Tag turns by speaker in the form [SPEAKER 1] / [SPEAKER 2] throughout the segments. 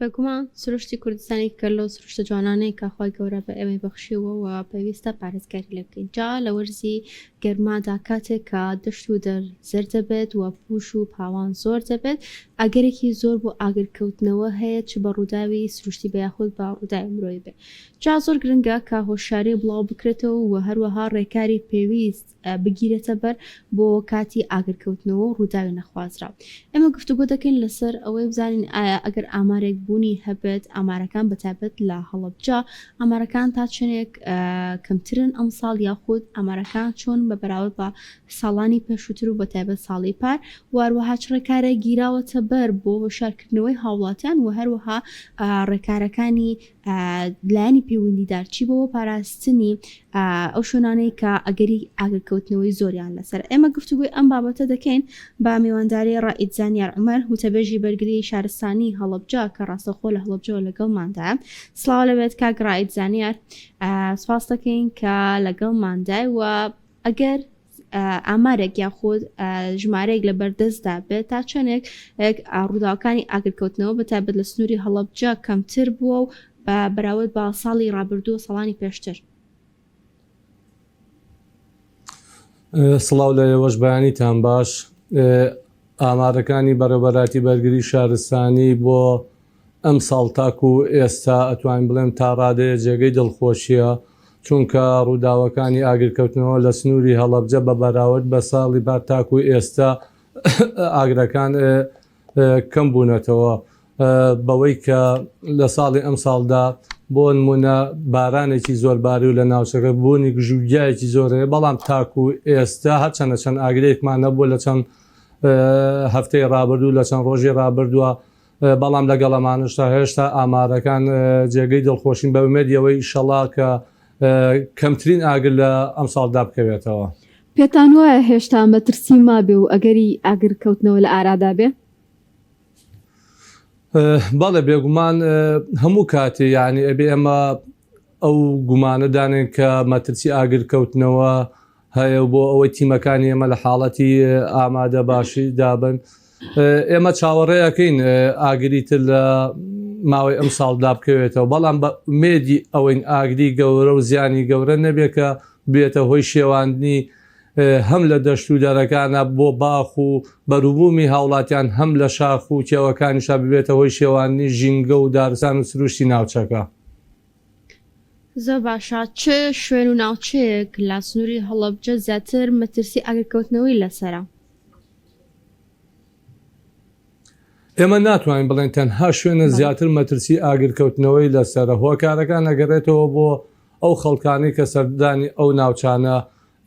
[SPEAKER 1] بەگومان سروشتی کوردستانی کە لەو سروشتە جوانانەی کەخوای گەورە بە ئێمەی بەخشیوە و پێویستە پارێزگاری لێ بکەین. جا لە وەرزی گەرمادا کاتێک کە دەشت و دەرزەر دەبێت و پوش و پاوان زۆر دەبێت، ئەگەرێکی زۆر بۆ ئاگرکەوتنەوە هەیە چ بە ڕووداوی سروشتی بە یاخود بە ڕووداوی مرۆیی بێ. جا زۆر گرنگە کە هۆشیاری بڵاو بکرێتەوە و هەروەها ڕێکاری پێویست بگیرێتە بەر بۆ کاتی ئاگرکەوتنەوە و ڕووداوی نەخوازرا. ئێمە گفتوگۆ دەکەین لەسەر ئەوەی بزانین ئایا ئەگەر ئامارێک بوونی هەبێت ئامارەکان بەتابەت لە هەڵەبجە ئامارەکان تا چنێک کەمترن ئەم ساڵ یاخود ئامارەکان چۆن بە بەراورد بە ساڵانی پێشووتر و بەتابەت ساڵی پار واروەها چ ڕێکارێک گیراوەتە بەر بۆ هۆشیارکردنەوەی هاوڵاتیان و هەروەها ڕێکارەکانی لایەنی پەیوەندیدار چی بۆ پاراستنی ئەو شوێنانەی کە ئەگەری ئاگرکەوتنەوەی زۆریان لەسەر. ئێمە گفتوگوی ئەم بابەتە دەکەین با میوانداری ڕائید زانیار عومەر هوتەبێژی بەرگری شارستانی هەڵەبجە کە ڕاستەخۆ لە هەڵەبجەوە لەگەڵماندایە. سڵاو لەبێت کاک ڕائید زانیار، سپاس دەکەین کە لەگەڵماندای و ئەگەر ئامارێک یاخود ژمارەیەک لە بەردەستدا بێت تا چەندێک ڕووداوەکانی ئاگرکەوتنەوە بەتابەت لە سنووری هەڵەبجە کەمتر بووە و بەراورد بە ساڵی ڕابردووە ساڵانی پێشتر.
[SPEAKER 2] سڵاو لە ئێوەش بەیانیتان باش. ئامارەکانی بەڕێوەبەراتی بەرگری شارستانی بۆ ئەم ساڵ تاکو و ئێستا ئەتوانین بڵێم تا ڕادەیە جێگەی دڵخۆشیە، چونکە ڕووداوەکانی ئاگرکەوتنەوە لە سنووری هەڵەبجە بە بەراورد بە ساڵی بار تاکو و ئێستا ئاگرەکان کەم بوونەتەوە بەوەی کە لە ساڵی ئەم ساڵدا بۆ نمونە بارانێکی زۆر باری و لە ناوچەکە بوونی گژوگیایەکی زۆرەیە، بەڵام تاکو و ئێستا هەرچەندە چەند ئاگرەیەکمان نەبووە لە چەند هەفتەی ڕابردوو لە چەند ڕۆژی ڕابردووە، بەڵام لەگەڵ ئەمانشتا هێشتا ئامارەکان جێگەی دڵخۆشین بە ئومێدیەوەی ئینشەڵا کە کەمترین ئاگر لە ئەم ساڵدا بکەوێتەوە.
[SPEAKER 3] پێتان وایە هێشتا مەترسی مابێ و ئەگەری ئاگرکەوتنەوە لە ئارادا بێ؟
[SPEAKER 2] بەڵێ بێگومان هەموو کاتێ یعنی ئەبێ ئەمە ئەو گومانەدانێن کە مەترسی ئاگرکەوتنەوە هەیە بۆ ئەوەی تیمەکانی ئێمە لە حاڵەتی ئامادە باشی دابن. ئێمە چاوەڕێیەکەین ئاگریتر لە ماوەی ئەم ساڵدا بکەوێتەوە، بەڵام بە ئومێدی ئەوەی ئاگری گەورە و زیانی گەورە نەبێت کە بێتە هۆی شێواندنی هەم لە دەشت و دەرەکانە بۆ باخ و بەروبوومی هاوڵاتیان هەم لە شاخ و کێوەکانیشا ببێتە هۆی شێوانی ژینگە و دارستان و سروشتی ناوچەکە.
[SPEAKER 1] زۆر باشە. چ شوێن و ناوچەیەک لە سنووری هەڵەبجە زیاتر مەترسی ئاگرکەوتنەوەی لەسەرە؟
[SPEAKER 2] ئێمە ناتوانین بڵێن تەنها شوێنە زیاتر مەترسی ئاگرکەوتنەوەی لەسەرە. هۆکارەکان ئەگەڕێتەوە بۆ ئەو خەڵکانی کە سەردانی ئەو ناوچانە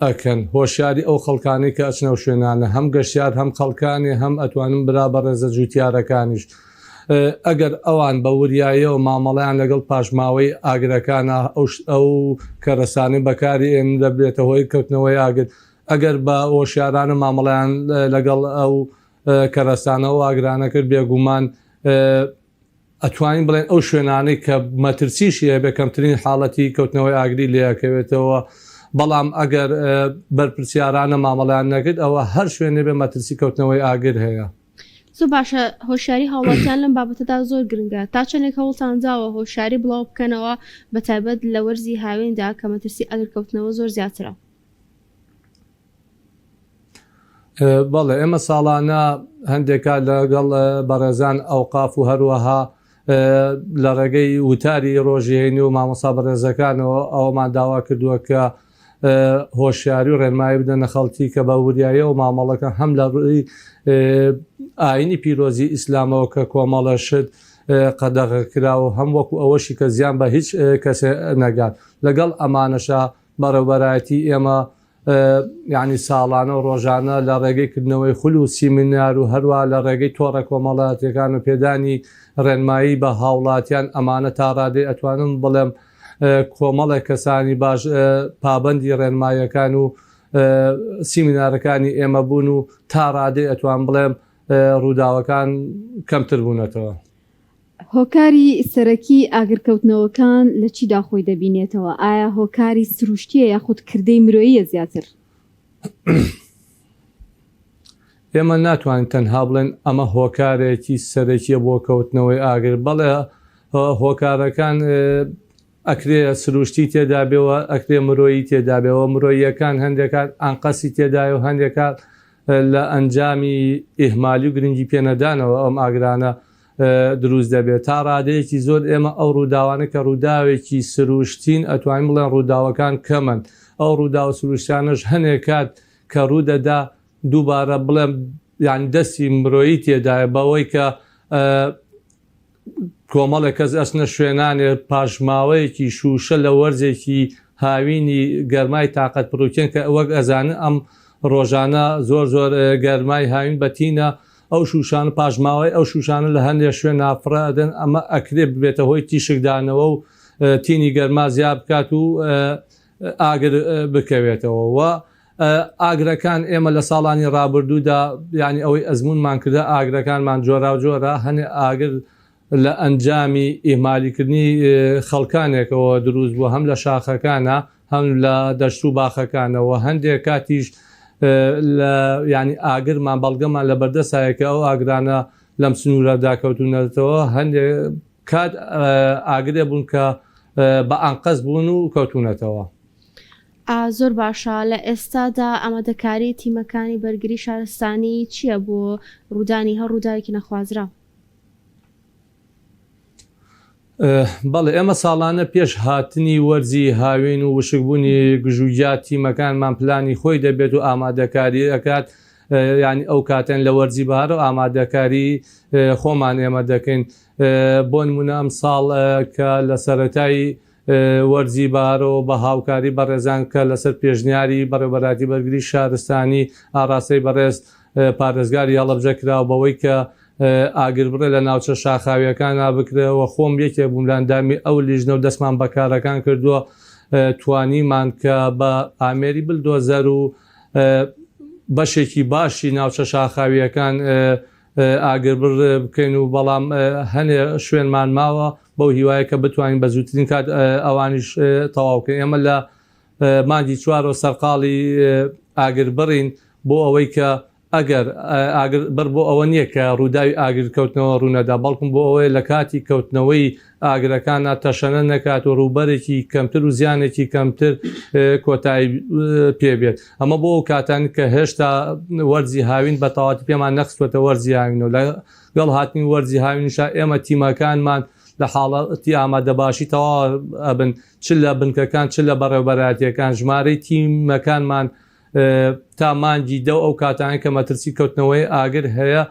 [SPEAKER 2] ئەکەن، هۆشیاری ئەو خەڵکانی کە ئەچنە شوێنانە، هەم گەشتیار هەم خەڵکانی هەم ئەتوانن برا بە ڕێزە جوتیارەکانیش. ئەگەر ئەوان بە وریاییەوە مامەڵیان لەگەڵ پاشماوەی ئاگرەکانە ئەو کەرەسانی بەکاری ئێن دەبێتە هۆی کەوتنەوەی ئاگر، ئەگەر بە هۆشیارانە مامەڵیان لەگەڵ ئەو کەرەسانەوە ئاگرانە کرد بێگومان ئەتوانین بڵێن ئەو شوێنانەی کە مەترسیشی هەبێ کەمترین حاڵەتی کەوتنەوەی ئاگری لێەکەوێتەوە. بەڵام ئەگەر بەرپرسیارانە مامەڵیان نەکرد ئەوە هەر شوێنێ بێ مەترسی کەوتنەوەی ئاگر هەیە.
[SPEAKER 1] زۆر باشە. هۆشیاری هاوڵاتیان لەم بابەتەدا زۆر گرنگە. تا چەندێک هەوڵتان داوە هۆشیاری بڵاو بکەنەوە بەتایبەت لە وەرزی هاوێندا کە مەترسی ئاگرکەوتنەوە زۆر زیاترە؟
[SPEAKER 2] بەڵێ ئێمە ساڵانە هەندێکا لەگەڵ بەڕێزان ئەوقاف و هەروەها لە ڕێگەی وتاری ڕۆژێنی و مامۆستا بەڕێزەکانەوە ئەومان داوا کردووە کە هۆشیاری و ڕێنمایی بدەنە خەڵکی کە بە وریایە و مامەڵەکە هەم لە ڕووی ئاینی پیرۆزی ئیسلامەوە کە کۆمەڵە شت قەدەغەکراوە هەم وەکو ئەوەشی کە زیان بە هیچ کەسێ نەگات. لەگەڵ ئەمانەشە بەڕێوەبەرایەتی ئێمە یعنی ساڵانە و ڕۆژانە لە ڕێگەیکردنەوەی خول و سیمینار و هەروە لە ڕێگەی تۆڕە کۆمەڵاتیەکان و پێدانی ڕێنمایی بە هاوڵاتیان ئەمانە تا ڕادەی ئەتوانم بڵێم کۆمەڵێک کەسانی باش پابەندی ڕێنمایەکان و سیمینارەکانی ئێمە بوون و تا ڕادەی ئەتوان بڵێم ڕووداوەکان کەمتر بوونەتەوە.
[SPEAKER 3] هۆکاری سەرەکی ئاگرکەوتنەوەکان لە چیدا خۆی دەبینێتەوە؟ ئایا هۆکاری سروشتیە یاخود کردەی مرۆییە زیاتر؟
[SPEAKER 2] ئێمە ناتوانین تەنها بڵێن ئەمە هۆکارێکی سەرەکیە بۆ کەوتنەوەی ئاگر بەڵێ هۆکارەکان ئەکرێ سروشتی تێدا بێەوە ئەکرێ مرۆیی تێدا بێەوە مرۆییەکان هەندێکات ئەنقەسی تێدای و هەندێکات لە ئەنجامی ئیهمالی و گرنگی پێنەدانەوە ئەم ئاگرانە دروست دەبێت تا ڕادەیەکی زۆر ئێمە ئەو ڕووداوانە کە ڕووداوێکی سروشتین ئەتوانین بڵێن ڕووداوەکان کەمن ئەو ڕوودا و سروشتیانش هەنێک کات کە ڕوودەدا دووبارە بڵێم یان دەستی مرۆیی تێدایە بەوەی کە کۆمەڵێک کەس ئەچنە شوێنانێ پاشماوەیەکی شوشە لە وەرزێکی هاوینی گەرمای تااقەت پرۆکێن کە وەک ئەزانە ئەم ڕۆژانە زۆر زۆر گەرمای هاوین بەتینە ئەو شوشان پاژماوەی ئەو شوشانە لە هەندێک شوێن نافرادن ئەمە ئەکرێ ببێتە هۆی تیشکدانەوە و تینی گەرما زیاد بکات و ئاگر بکەوێتەوە و ئاگرەکان ئێمە لە ساڵانی ڕابردوودا ینی ئەوەی ئەزمونمان کردە ئاگرەکانمان جۆرا و جۆرە هەنێ ئاگر لە ئەنجامی ئیمالیکردنی خەڵکانێکەوە دروست بووە هەم لە شاخەکانە هەم لە دەشت و باخەکانەوە هەندێک کاتیش ینی ئاگرمان بەڵگەمان لە بەردەسایەکە ئەو ئاگرانە لەم سنوورەدا کەوتونەتەوە هەندێک کات ئاگرێ بوون کە بە ئەنقەس بوون و کەوتونەتەوە.
[SPEAKER 1] زۆر باشە لە ئێستادا ئامادەکاری تیمەکانی بەرگری شارستانی چییە بۆ ڕوودانی هەر ڕووداوێکی نەخوازرا؟
[SPEAKER 2] بەڵێ ئێمە ساڵانە پێش هاتنی وەرزی هاوین و وشکبوونی گژوگات تیمەکانمان پلانی خۆی دەبێت و ئامادەکاری ئەکات ینی ئەو کاتێن لە وەرزی بەهار و ئامادەکاری خۆمان ئێمە دەکەین بۆ نمونە ئەم ساڵ کە لە سەرەتایی وەرزی بارەوە بە هاوکاری بەڕێزان کە لەسەر پێشنیاری بەڕێوەبەراتی بەرگری شارستانی ئاڕاستەی بەڕێز پارێزگاری هەڵەبجە کراوە بەوەی کە ئاگر بڕێ لە ناوچە شاخاویەکان نابکرێەوە خۆم یەکێ بووملاندامی ئەو لیژنە و دەستمان بەکارەکان کردووە توانیمان کە بە ئامێری بلدۆزەر و بەشێکی باشی ناوچە شاخاویەکان ئاگربڕ بکەین و بەڵام هەنێ شوێنمان ماوە بەو هیوایە کە بتوانین بە زووترین کات ئەوانیش تەواوکەین ئێمە لە مانگی چوارەوە سەرقاڵی ئاگر بڕین بۆ ئەوەی کە ئەگەر ئاگر بەر بۆ ئەوە نییە کە ڕووداوی ئاگر کەوتنەوە ڕوونەدا بەڵکم بۆ ئەوەی لە کاتی کەوتنەوەی ئاگرەکانە تەشەنە نەکات و ڕووبەرێکی کەمتر و زیانێکی کەمتر کۆتایی پێبێت ئەمە بۆ ئەو کاتان کە هێشتا وەرزی هاوین بە تەواتی پێمان نەخستوەتە وەرزی هاوین و لەگەڵ هاتنی وەرزی هاوینشا ئێمە تیمەکانمان لە حاڵەتی ئامادەباشی تەواو ئەبن چ لە بنکەکان چ لە بەڕێوەبەراتیەکان ژمارەی تیمەکانمان تا مانگی دە ئەو کاتانی کە مەترسی کەوتنەوەی ئاگر هەیە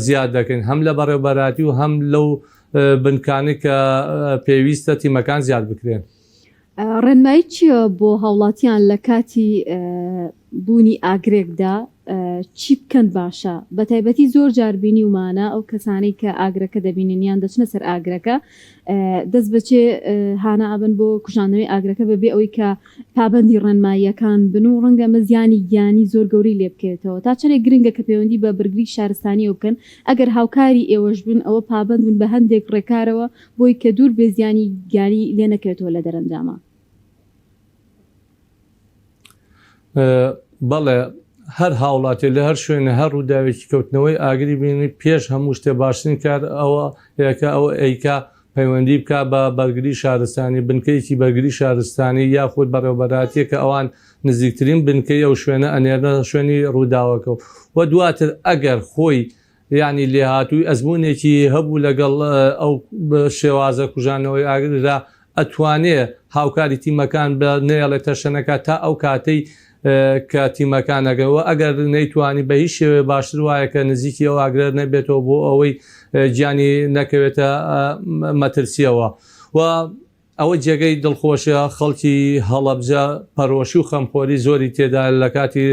[SPEAKER 2] زیاد دەکەین هەم لە بەڕێوەبەراتی و هەم لەو بنکانی کە پێویستە تیمەکان زیاد بکرێن.
[SPEAKER 3] ڕێنمایی چییە بۆ هاوڵاتیان لە کاتی بوونی ئاگرێکدا چی بکەن باشە بە تایبەتی زۆر جاربینی ومانە ئەو کەسانی کە ئاگرەکە دەبینیان دەچنە سەر ئاگرەکە دەست بچێ هانا ئەبن بۆ کوژانەوەی ئاگرەکە بەبێ ئەوەی کە پابندی ڕێنماییەکان بن و ڕەنگە مەزیانی گیانی زۆر گەوری لێ بکێتەوە تا چەندێک گرنگە کە پەیوەندی بە بەرگری شارستانی و بکەن ئەگەر هاوکاری ئێوەش بن ئەوە پابند بن بە هەندێک ڕێکارەوە بۆی کە دوور بێ زیانی گیانی لێ نەکەوێتەوە لە دەرەنجامە.
[SPEAKER 2] بەڵێ هەر هاوڵاتی لە هەر شوێنە هەر ڕووداوێکی کەوتنەوەی ئاگری بینی پێش هەموو شتێ باشترین کار ئەوە یەکە ئەوە ئەیکا پەیوەندی بکە بە بەرگری شارستانی بنکەیەکی بەرگری شارستانی یاخود بەڕێوەبەراتیە کە ئەوان نزیکترین بنکەی ئەو شوێنە ئەنێرنە شوێنی ڕووداوەکە و دواتر ئەگەر خۆی ینی لێهاتووی ئەزمونێکی هەبوو لەگەڵ ئەو شێوازە کوژانەوەی ئاگردا ئەتوانێ هاوکاری تیمەکان بە نێڵێ تەشەنەکە تا ئەو کاتەی کە تیمەکانەگەەوە ئەگەر نەیتوانی بە هیچ شێوێ باشتر وایە کە نزیکی ئەو ئاگرەر نەبێتەوە بۆ ئەوەی گیانی نەکەوێتە مەترسیەوە و ئەوە جێگەی دڵخۆشە خەڵکی هەڵەبجە پەرۆشی و خەمخۆری زۆری تێدا لە کاتی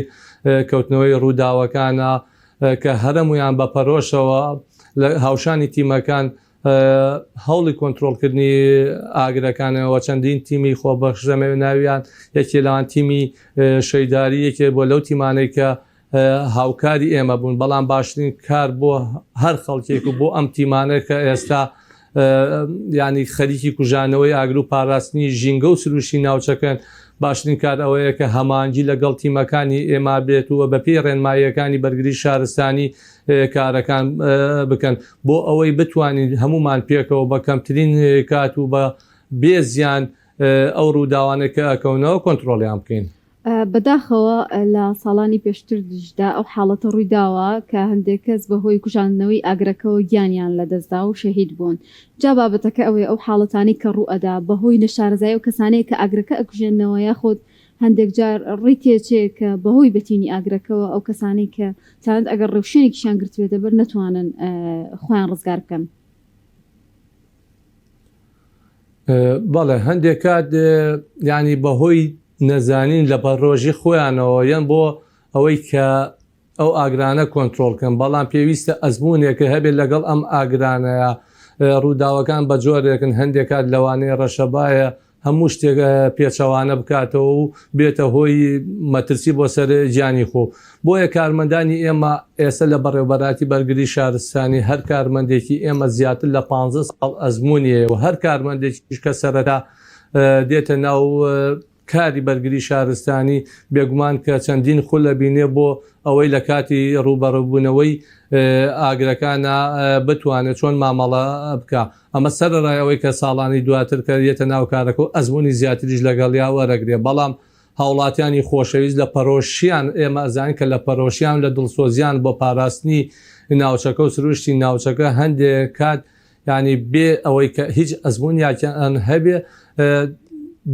[SPEAKER 2] کەوتنەوەی ڕووداوەکانە کە هەرمویان بە پەرۆشەوە لە هاوشانی تیمەکان هەوڵی کۆنتترۆلکردنی ئاگرەکانەوە چەندین تیمی خۆبەخشەمە ناویان یەکێ لەوان تیمی شەیداری یەکێ بۆ لەو تیمانەی کە هاوکاری ئێمە بوون بەڵام باشترین کار بۆ هەر خەڵکێک و بۆ ئەم تیمانە کە ئێستا ینی خەریکی کوژانەوەی ئاگر و پاراستنی ژینگە و سروشی ناوچەکەن باشترین کار ئەوەیە کە هەمانجی لەگەڵ تیمەکانی ئێمە بێتووە بەپێی ڕێنماییەکانی بەرگری شارستانی کارەکان بکەن بۆ ئەوەی بتوانین هەمومان پێکەوە بە کەمترین کات و بە بێزیان ئەو ڕووداوانە کە ئەکەونەوە کۆنتترۆلیان بکەین.
[SPEAKER 3] بەداخەوە لە ساڵانی پێشتر دژدا ئەو حاڵەتە ڕوویداوە کە هەندێک کەس بەهۆی کوژاندنەوەی ئاگرەکەەوە گیانیان لەدەستدا و شەهید بوون. جا بابەتەکە ئەوەی ئەو حاڵەتانی کە ڕوئەدا بەهۆی نەشارەزای و کەسانەیە کە ئاگرەکە ئەکوژێنەوە یاخۆت هەندێک جار ڕێی تێچێ کە بەهۆی بەتینی ئاگرەکەەوە ئەو کەسانی کە چاند ئەگەر ڕێوشێنێکیشان گرتوێتە بەر نەتوانن خۆیان ڕزگار بکەن.
[SPEAKER 2] بەڵێ هەندێک کات ینی بەهۆی نەزانین لە بەڕۆژی خۆیانەوە یان بۆ ئەوەی کە ئەو ئاگرانە کۆنتترۆلکەن بەڵام پێویستە ئەزمونێکە هەبێت لەگەڵ ئەم ئاگرانەیە ڕووداوەکان بە جۆرێکن هەندێک کات لەوانەیە ڕەشەبایە هەموو شتێک پێچەوانە بکاتەوە و بێتە هۆی مەترسی بۆ سەر گیانی خۆ بۆیە کارمەندانی ئێمە ئێستا لە بەڕێوەبەراتی بەرگری شارستانی هەر کارمەندێکی ئێمە زیاتر لە 15 ساڵ ئەزمونیە و هەر کارمەندێکی کە سەرەتا دێتە ناو کاری بەرگری شارستانی بێگومان کە چەندین خول لە بینێ بۆ ئەوەی لە کاتی ڕوبەڕووبوونەوەی ئاگرەکانە بتوانێت چۆن مامەڵە بکە ئەمە سەرڕایەوەی کە ساڵانی دواتر کە دێتە ناو کارەکە و ئەزمموی زیاتریش لەگەڵیا وەرەگرێ بەڵام هاوڵاتیانی خۆشەویست لە پەرۆشیان ئێمە ئەزانین کە لە پەرۆشیان لە دڵسۆزیان بۆ پاراستنی ناوچەکە و سروشتی ناوچەکە هەندێک کات ینی بێ ئەوەی کە هیچ ئەزممویان هەبێ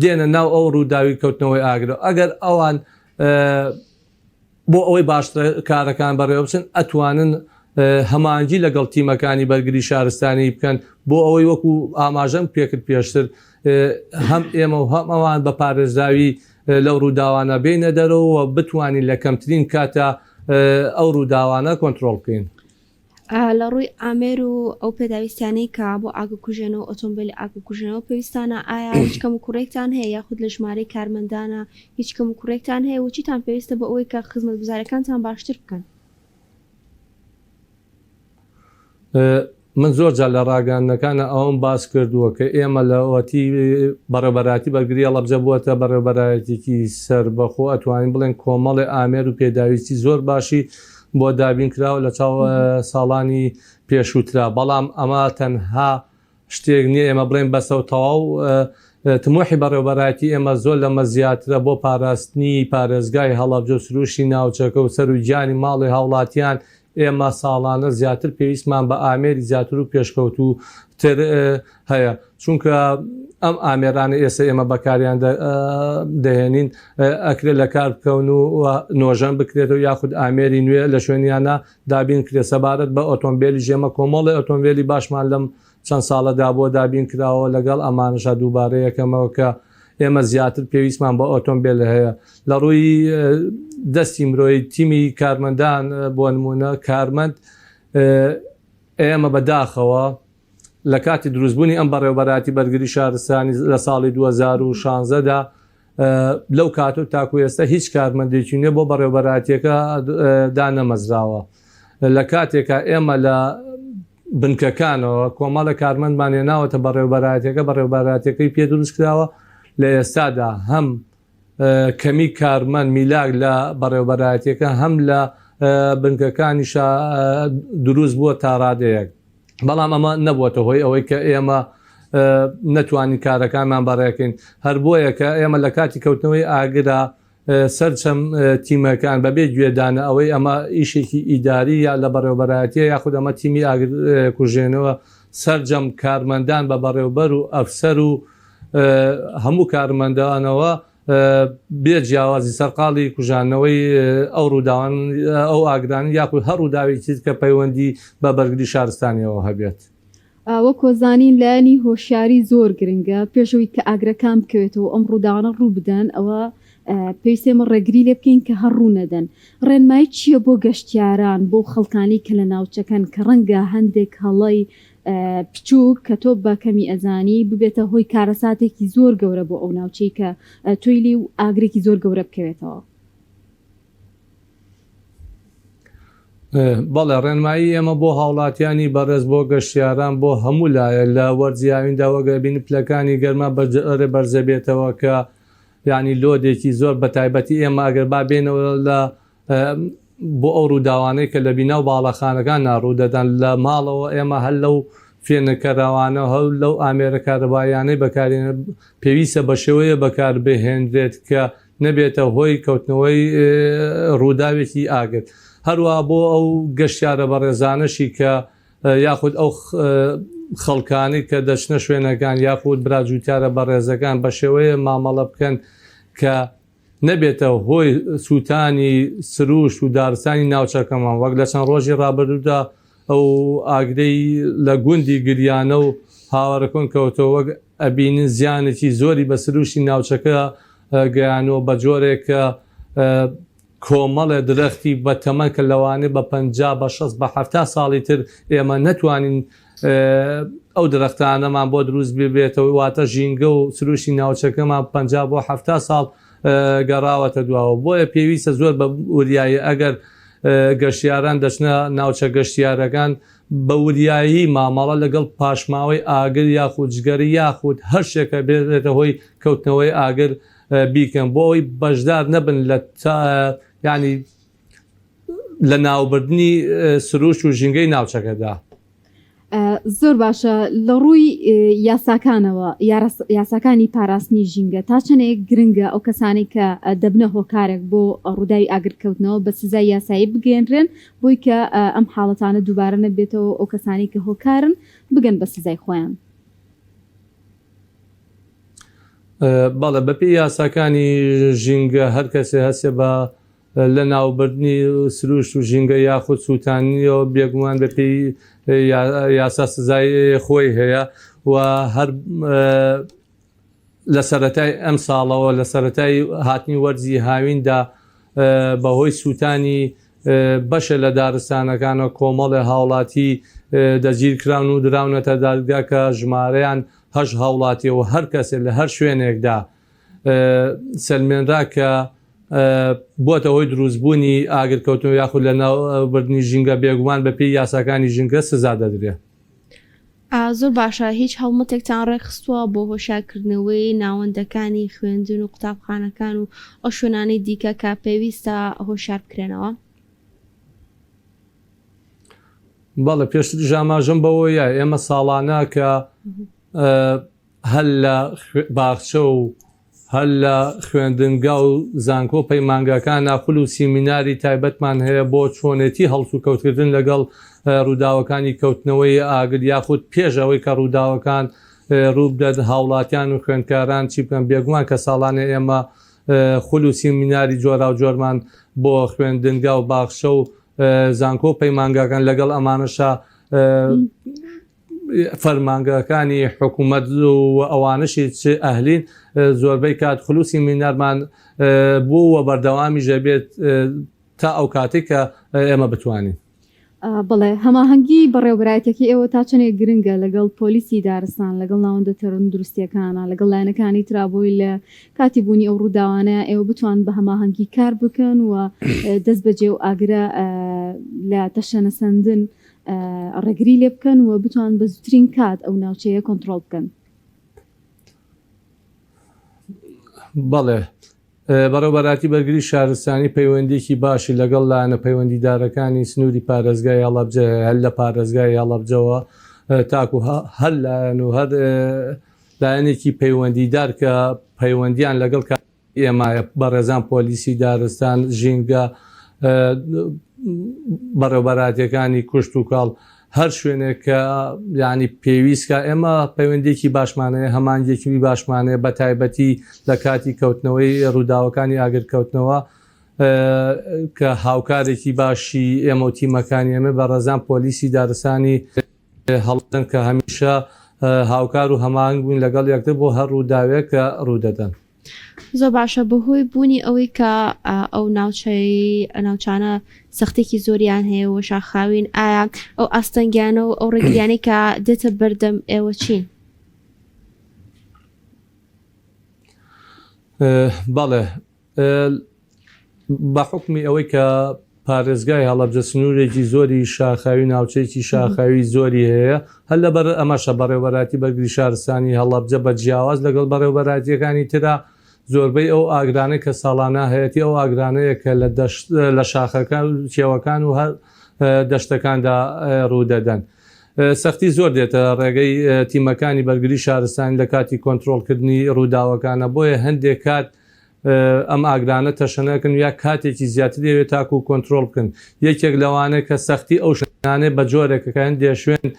[SPEAKER 2] دێنە ناو ئەو ڕووداوی کەوتنەوەی ئاگرە ئەگەر ئەوان بۆ ئەوەی باشتر کارەکان بەڕێوە بچن ئەتوانن هەمانجی لەگەڵ تیمەکانی بەرگری شارستانی بکەن بۆ ئەوەی وەکو ئاماژەم پێکرد پێشتر هەم ئێمە و هەم ئەوان بە پارێزراوی لەو ڕووداوانە بینە دەرەوە بتوانین لە کەمترین کاتە ئەو ڕووداوانە کۆنتترۆل بکەین.
[SPEAKER 1] لە ڕووی ئامێر و ئەو پێداویستیانەی کە بۆ ئاگرکوژێنەوە ئۆتۆمبیلی ئاگرکوژێنەوە پێویستانە ئایا هیچ کەم و کوڕێکتان هەیە یاخود لە ژمارەی کارمەندانە هیچ کەم و کوڕێکتان هەیە و چیتان پێویستە بە ئەوەی کە خزمەتگوزارەکانتان باشتر بکەن؟
[SPEAKER 2] من زۆر جار لە ڕاگەاندنەکانە ئەوم باس کردووە کە ئێمە لە ئەوەتی بەڕێوەبەراتی بەرگری هەڵەبجە بووەتە بەڕێوەبەرایەتێکی سەربەخۆ ئەتوانین بڵێن کۆمەڵی ئامێر و پێداویستی زۆر باشی بۆ دابین کراوە لە چاو ساڵانی پێشووترا بەڵام ئەمە تەنها شتێک نییە ئێمە بڵێن بەسە و تەواو تمۆحی بەڕێوەبەراتی ئێمە زۆر لەمە زیاترە بۆ پاراستنی پارێزگای هەڵەبجە و سروشی ناوچەکە و سەر و گیانی ماڵی هاوڵاتیان ئێمە ساڵانە زیاتر پێویستمان بە ئامێری زیاتر و پێشکەوت و تر هەیە چونکە ئەم ئامێرانە ئێستا ئێمە بەکاریان دەهێنین ئەکرێت لە کار بکەون و نۆژەن بکرێتەوە یاخود ئامێری نوێ لە شوێنیانە دابین کرێت سەبارەت بە ئۆتۆمبیلی ژێمە کۆمەڵی ئۆتۆمبیلی باشمان لەم چەند ساڵەدا بۆ دابین کراوە لەگەڵ ئەمانشە دووبارە یەکەمەوە کە ئێمە زیاتر پێویستمان بە ئۆتۆمبیل هەیە لە ڕووی دەستی مرۆی تیمی کارمەندان بۆ نمونە کارمەند ئێمە بەداخەوە لە کاتی دروستبوونی ئەم بەڕێوەبەراتی بەرگری شارستانی لە ساڵی 2016دا لەو کات و تاکو ئێستا هیچ کارمەندێکی نیە بۆ بەڕێوەبەراتیەکە دانەمەزراوە لە کاتێکە ئێمە لە بنکەکانەوە کۆمەڵە کارمەندمان هێناوەتە بەڕێوەبەراتیەکە بەڕێوەبەراتیەکەی پێ دروست کراوە لە ئێستادا هەم کەمی کارمەند میلاک لە بەڕێوەبەراتیەکە هەم لە بنکەکانیش دروست بووە تا ڕادەیەک بەڵام ئەمە نەبووەتە هۆی ئەوەی کە ئێمە نەتوانین کارەکانمان بەڕێکەین هەر بۆیە کە ئێمە لە کاتی کەوتنەوەی ئاگرا سەرچەم تیمەکان بەبێ گوێدانە ئەوەی ئەمە ئیشێکی ئیداری یا لە بەڕێوەبەراتیە یاخود ئەمە تیمی ئاگرکوژێنەوە سەرجەم کارمەندان بە بەڕێوەبەر و ئەفسەر و هەموو کارمەندانەوە بێ جیاوازی سەرقاڵی کوژانەوەی ئەو ڕووداوان ئەو ئاگرانی یاخود هەر ڕووداوێکی کە پەیوەندی بە بەرگری شارستانیەوە هەبێت.
[SPEAKER 3] وە کۆزانین لایانی هۆشیاری زۆر گرنگە پێشەوەی کە ئاگرەکان بکەوێتەوە ئەم ڕووداوانە ڕوو بدەن ئەوە پێویستێمە ڕێگری لێ بکەین کە هەر ڕوو نەدەن ڕێنمایی چییە بۆ گەشتیاران بۆ خەڵکانی کە لە ناوچەکەن کە ڕەنگە هەندێک هەڵی پچووک کە تۆ بە کەمی ئەزانی ببێتە هۆی کارەساتێکی زۆر گەورە بۆ ئەو ناوچەی کە تۆیلی و ئاگرێکی زۆر گەورە بکەوێتەوە.
[SPEAKER 2] بەڵێ ڕێنمایی ئێمە بۆ هاوڵاتیانی بەڕێز بۆ گەشتیاران بۆ هەموو لایە لە وەرزیاویندا وەگەبین پلەکانی گەرمە بەرە بەرزەبێتەوە کە ینی لۆدێکی زۆر بە تایبەتی ئێمە ئەگەر با بێنەوە لە بۆ ئەو ڕووداوانەی کە لە بینە و باڵەخانەکان ناڕوودەدان لە ماڵەوە ئێمە هەر لەو فێنەکەراوانە هەو لەو ئامێرە کارەبایانەی بەکارێنە پێویستە بە شێوەیە بەکار بهێنرێت کە نەبێتە هۆی کەوتنەوەی ڕووداوێکی ئاگر. هەروە بۆ ئەو گەشتیارە بەڕێزانەشی کە یاخود ئەو خەڵکانی کە دەچنە شوێنەکان یاخود براجووتیارە بەڕێزەکان بە شێوەیە مامەڵە بکەن کە نەبێتە هۆی سووتانی سروش و دارستانی ناوچەکەمان وەک لە چەند ڕۆژی ڕابردوودا ئەو ئاگرەی لە گوندی گریانە و هاوارەکۆن کەوتەوە وەک ئەبینن زیانێکی زۆری بە سروشی ناوچەکە گەیانەوە بە جۆرێک کە کۆمەڵێ درەختی بە تەمەن کە لەوانێ بە 50 بە 60 بە 70 ساڵی تر ئێمە نەتوانین ئەو درەختانەمان بۆ دروست ببێتەوە واتە ژینگە و سروشی ناوچەکەمان 50 بۆ 70 ساڵ گەڕاوەتە دواوە بۆیە پێویستە زۆر بە وریایی ئەگەر گەشتیاران دەچنە ناوچە گەشتیارەکان بە وریایی مامەڵە لەگەڵ پاشماوەی ئاگر یاخود جگەری یاخود هەر شتێکە بێتە هۆی کەوتنەوەی ئاگر بیکەن بۆ ئەوی بەشدار نەبن لە ینی لە ناوبردنی سروش و ژینگەی ناوچەکەدا.
[SPEAKER 3] زۆر باشە لە ڕووی یاساکانەوە یاساکانی پاراستنی ژینگە تا چەندێک گرنگە ئەو کەسانی کە دەبنە هۆکارێک بۆ ڕووداوی ئاگرکەوتنەوە بە سزای یاسایی بگەێنرێن بۆی کە ئەم حاڵەتانە دووبارە نەبێتەوە ئەو کەسانی کە هۆکارن بگەن بە سزای خۆیان.
[SPEAKER 2] بەڵێ بەپی یاساکانی ژینگە هەر کەسێ هەسێ بە لە ناوبردنی سروش و ژینگە یاخود سووتانیەوە بێگومان بەپی یاسا سزای خۆی هەیە و هەر لە سەرەتای ئەم ساڵەوە لە سەرەتای هاتنی وەرزی هاویندا بەهۆی سووتانی بەشە لە دارستانەکانە کۆمەڵی هاوڵاتی دەگیرکراون و دراونەتە دادگا کە ژمارەیان هەش هاوڵاتیەوە هەر کەسێک لە هەر شوێنێکدا سەلمێنرا کە بۆتە هۆی دروستبوونی ئاگرکەوتنەوە یاخود لە ناوبردنی ژینگە بێگومان بەپێی یاساکانی ژینگە سزا دەدرێت.
[SPEAKER 1] زۆر باشە هیچ هەڵمەتێکتان ڕێخستووە بۆ هۆشارکردنەوەی ناوەندەکانی خوێندن و قوتابخانەکان و ئەو شوێنانەی دیکە کە پێویستە هۆشار بکرێنەوە؟
[SPEAKER 2] بەڵێ پێشتر ژاماژەم بەوەیە ئێمە ساڵانە کە هەل لە باخچە و هەل لە خوێندنگا و زانکۆ پەیمانگەکان ناخول و سیمیناری تایبەتمان هەیە بۆ چۆنێتی هەڵس و کەوتکردن لەگەڵ ڕووداوەکانی کەوتنەوەی ئاگر یاخود پێشەوەی کە ڕووداوەکان ڕوو بدەن هاوڵاتیان و خوێندکاران چی بکەن بێگومان کە ساڵانە ئێمە خول و سیمیناری جۆرا و جۆرمان بۆ خوێندنگا و باخچە و زانکۆ پەیمانگەکان لەگەڵ ئەمانەشە فەرمانگەکانی حکوومەت و ئەوانشی چ ئەهلین زۆربەی کات خلوسی مینەرمان بووە بەردەوامی ژەبێت تا ئەو کاتێک کە ئێمە بتوانین.
[SPEAKER 3] بڵێ هەماهەنگی بەڕێوەبرایەتێکی ئێوە تا چەندێک گرنگە لەگەڵ پۆلیسی دارستان لەگەڵ ناوەندە تەندروستیەکانە لەگەڵ لایەنەکانی ترابۆی لە کاتی بوونی ئەو ڕووداوانە ئێوە بتوان بە هەماهەنگی کار بکەن و دەست بەجێ و ئاگرە لە تەشەنەسەندن ڕێگری لێ بکەن و بتوان بە زووترین کات ئەو ناوچەیە کۆنتترۆل بکەن.
[SPEAKER 2] بەڵێ بەڕێوەبەراتی بەرگری شارستانی پەیوەندێکی باشی لەگەڵ لایەنە پەیوەندیدارەکانی سنووری پارێزگای هەڵەبجە هەر لە پارێزگای هەڵەبجەوە تاکو هەر لایەن و هەر لایەنێکی پەیوەندیدار کە پەیوەندیان لەگەڵ ئێمایە بەڕێزان پۆلیسی دارستان ژینگە بەڕێوەبەراتیەکانی کوشت و کاڵ هەر شوێنێک کە ینی پێویستکە ئێمە پەیوەندێکی باشمانەیە هەمانگێکی باشمانەیە بە تایبەتی لە کاتی کەوتنەوەی ڕووداوەکانی ئاگرکەوتنەوە کە هاوکارێکی باشی ئێمە و تیمەکانی ئێمە بەڕێزان پۆلیسی دارستانی هەڵدەن کە هەمیشە هاوکار و هەمانگ بووین لەگەڵ یەکتر بۆ هەر ڕووداوێک کە ڕوودەدەن.
[SPEAKER 1] زۆر باشە بەهۆی بوونی ئەوەی کە ئەو ناوچانە سەختێکی زۆریان هەیە و شاخاوین ئایا ئەو ئاستەنگیانە و ئەو ڕێگریانەی کە دێتە بەردەم ئێوە چین؟
[SPEAKER 2] بەڵێ بە حکمی ئەوەی کە پارێزگای هەڵەبجە سنوورێکی زۆری شاخاوی ناوچەیەکی شاخاوی زۆری هەیە هەر لەبەر ئەمەشە بەڕێوەبەراتی بەرگری شارستانی هەڵەبجە بە جیاواز لەگەڵ بەڕێوەبەراتیەکانی ترا زۆربەی ئەو ئاگرانەی کە ساڵانە هەیەی ئەو ئاگرانەیە کە لە شاخەکان کێوەکان و هەر دەشتەکاندا ڕوودەدەن. سەختی زۆر دێتە ڕێگەی تیمەکانی بەرگری شارستانی لە کاتی کۆنتترۆلکردنی ڕووداوەکانە بۆیە هەندێک کات ئەم ئاگرانە تەشەنەکەن یا کاتێکی زیاتر دەوێت تاکو و کۆنتترۆل بکەن. یەکێک لەوانەیە کە سەختی ئەو شانێ بە جۆرێکەکە هەندێ شوێن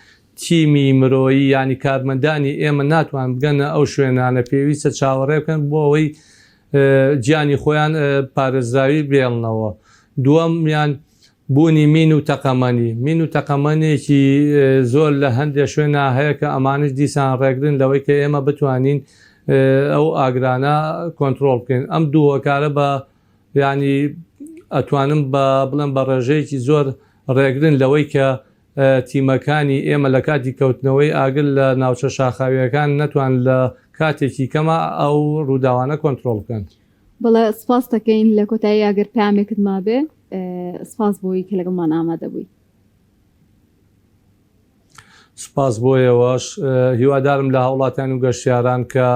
[SPEAKER 2] تیمی مرۆیی ینی کارمەندانی ئێمە ناتوان بگەنە ئەو شوێنانە پێویستە چاوەڕێ بکەن بۆ ئەوەی گیانی خۆیان پارێزراوی بێڵنەوە. دووەمیان بوونی مین و تەقەمەنێکی زۆر لە هەندێک شوێنە هەیە کە ئەمانش دیسان ڕێگرن لەوەی کە ئێمە بتوانین ئەو ئاگرانە کۆنتترۆل بکەین. ئەم دوو هۆکارە بە ینی ئەتوانم بڵێن بە ڕێژەیەکی زۆر ڕێگرن لەوەی کە تیمەکانی ئێمە لە کاتی کەوتنەوەی ئاگر لە ناوچە شاخاویەکان نەتوان لە کاتێکی کەمە ئەو ڕووداوانە کۆنتترۆل بکەن.
[SPEAKER 3] بەڵێ سپاس دەکەین لە کۆتایی ئاگەر پامێکت مابێ سپاس بۆی کە لەگەڵمان ئامادە بووی.
[SPEAKER 2] سپاس بۆیەوەش هیوادارم لە هاوڵاتیان و گەشتیاران کە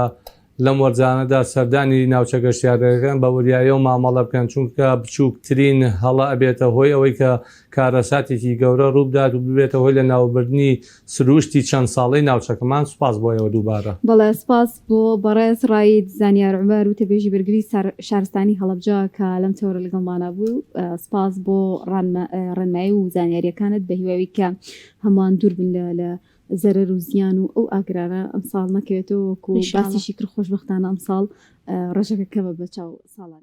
[SPEAKER 2] لەم وەرزانەدا سەردانی ناوچە گەشتیارەکان بە وریایە و مامەڵە بکەن چونکە بچووکترین هەڵە ئەبێتە هۆی ئەوەی کە کارەساتێکی گەورە ڕووبدات و ببێتە هۆی لە ناوبردنی سروشتی چەند ساڵی ناوچەکەمان. سپاس بۆیەوە دووبارە.
[SPEAKER 3] بەڵێ سپاس بۆ بەڕێز ڕایید زانیار عومەر و تەبێژی بەرگری شارستانی هەڵەبجە کە لەم تەورە لەگەڵمانە بوو. سپاس بۆ ڕێنمایی و زانیاریەکانت بە هیواوی کە هەمووان دوور بن لە زەرەر و زیان و ئەو ئاگرانە ئەمساڵ نەکەوێتەوە وەکو باسیشی کرد خۆشبەختانە ئەمساڵ ڕێژەکە کەمە بە چاو ساڵان.